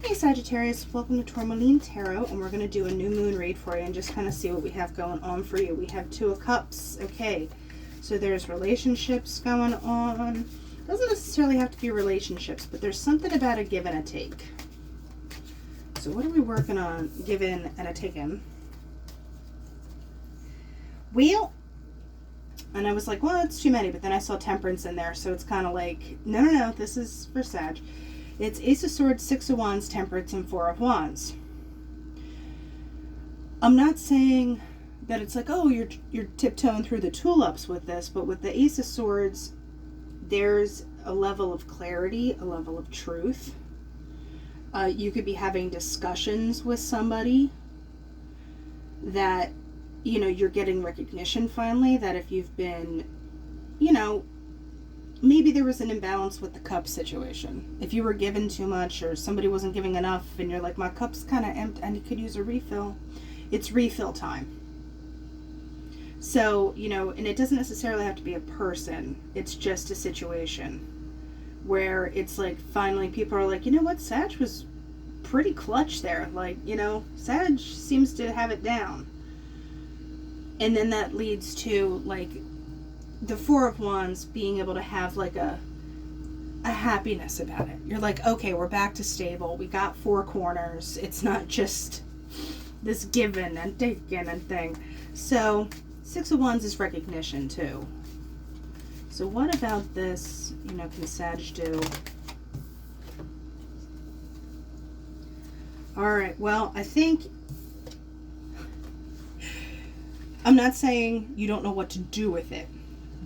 Hey Sagittarius, welcome to Tourmaline Tarot, and we're going to do a new moon read for you and just kind of see what we have going on for you. We have Two of Cups. Okay, so there's relationships going on. Doesn't necessarily have to be relationships, but there's something about a give and a take. So what are we working on? Giving and a taking. Wheel. And I was like, well, it's too many, but then I saw Temperance in there, so it's kind of like, no, this is for Sag. It's Ace of Swords, Six of Wands, Temperance, and Four of Wands. I'm not saying that it's like, oh, you're tiptoeing through the tulips with this, but with the Ace of Swords, there's a level of clarity, a level of truth. You could be having discussions with somebody that, you know, you're getting recognition finally, that if you've been, you know, maybe there was an imbalance with the cup situation. If you were given too much or somebody wasn't giving enough and you're like, my cup's kind of empty and you could use a refill, it's refill time. So, you know, and it doesn't necessarily have to be a person. It's just a situation where it's like finally people are like, you know what, Sag was pretty clutch there. Like, you know, Sag seems to have it down. And then that leads to like the Four of Wands being able to have like a happiness about it. You're like, okay, we're back to stable. We got four corners. It's not just this giving and taking and thing. So Six of Wands is recognition too. So what about this, you know, can Sag do? All right, well, I think I'm not saying you don't know what to do with it,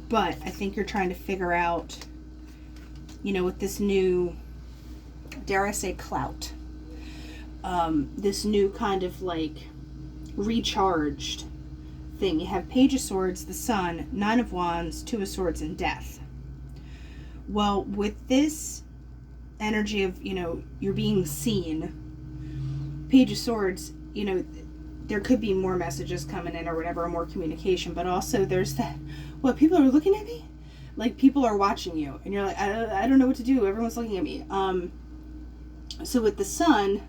but I think you're trying to figure out, you know, with this new, dare I say, clout, this new kind of like recharged thing. You have Page of Swords, the Sun, Nine of Wands, Two of Swords, and Death. Well, with this energy of, you know, you're being seen, Page of Swords, you know, there could be more messages coming in or whatever, or more communication, but also there's that, what, people are looking at me? Like, people are watching you, and you're like, I don't know what to do. Everyone's looking at me. So with the Sun,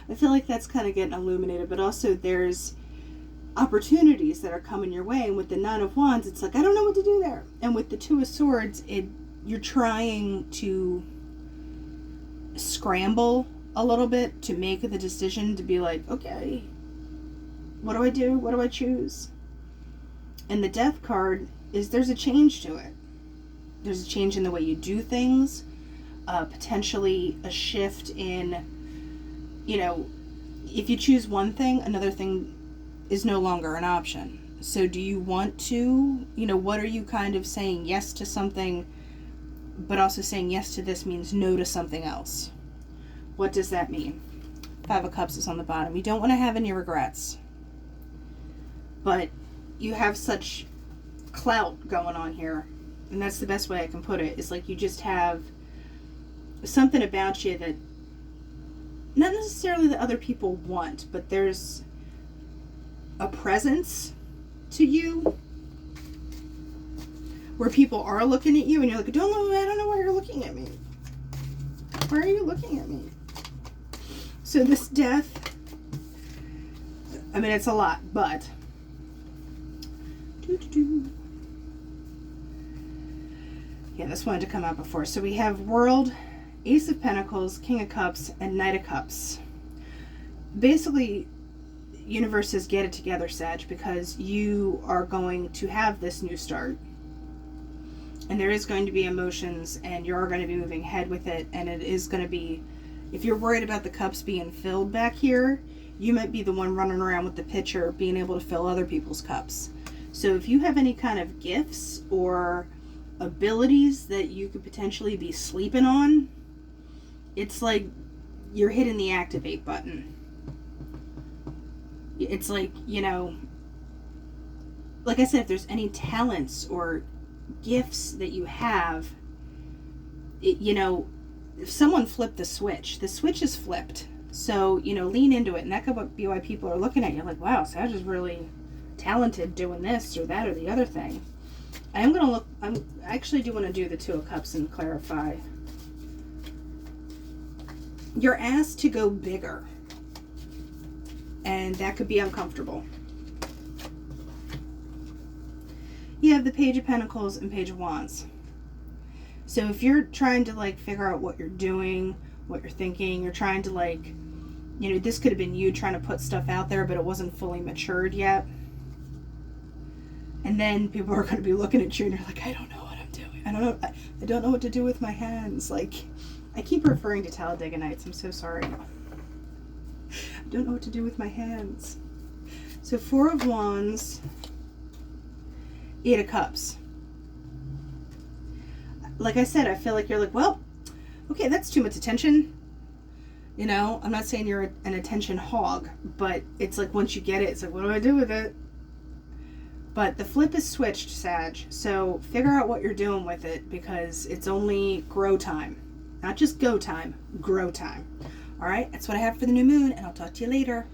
I feel like that's kind of getting illuminated, but also there's opportunities that are coming your way, and with the Nine of Wands, it's like, I don't know what to do there. And with the Two of Swords, you're trying to scramble a little bit to make the decision to be like, okay, what do I do? What do I choose? And the Death card is, there's a change to it. There's a change in the way you do things, potentially a shift in, you know, if you choose one thing, another thing is no longer an option. So do you want to, you know, what are you kind of saying yes to something, but also saying yes to this means no to something else? What does that mean? Five of Cups is on the bottom. You don't want to have any regrets. But you have such clout going on here, and that's the best way I can put it. It's like you just have something about you that not necessarily that other people want, but there's a presence to you where people are looking at you and you're like, I don't know why you're looking at me. Why are you looking at me? So this Death, I mean, it's a lot, but yeah, this wanted to come out before. So we have World, Ace of Pentacles, King of Cups, and Knight of Cups. Basically, universe says get it together, Sag, because you are going to have this new start. And there is going to be emotions, and you are going to be moving ahead with it, and it is going to be, if you're worried about the cups being filled back here, you might be the one running around with the pitcher being able to fill other people's cups. So if you have any kind of gifts or abilities that you could potentially be sleeping on, it's like you're hitting the activate button. It's like, you know, like I said, if there's any talents or gifts that you have, you know, if someone flipped the switch is flipped. So, you know, lean into it, and that could be why people are looking at you like, wow, Sag is really talented doing this or that or the other thing. I actually do want to do the Two of Cups and clarify. you're asked to go bigger. And that could be uncomfortable. You have the Page of Pentacles and Page of Wands. So if you're trying to like figure out what you're doing, what you're thinking, you're trying to like, you know, this could have been you trying to put stuff out there, but it wasn't fully matured yet. And then people are going to be looking at you and you're like, I don't know what I'm doing. I don't know what to do with my hands. Like, I keep referring to Talladega-nights. I'm so sorry. I don't know what to do with my hands. So 4 of Wands, 8 of Cups. Like I said, I feel like you're like, well, okay, that's too much attention. You know, I'm not saying you're an attention hog, but it's like once you get it, it's like, what do I do with it? But the flip is switched, Sag. So figure out what you're doing with it, because it's only grow time. Not just go time, grow time. All right, that's what I have for the new moon, and I'll talk to you later.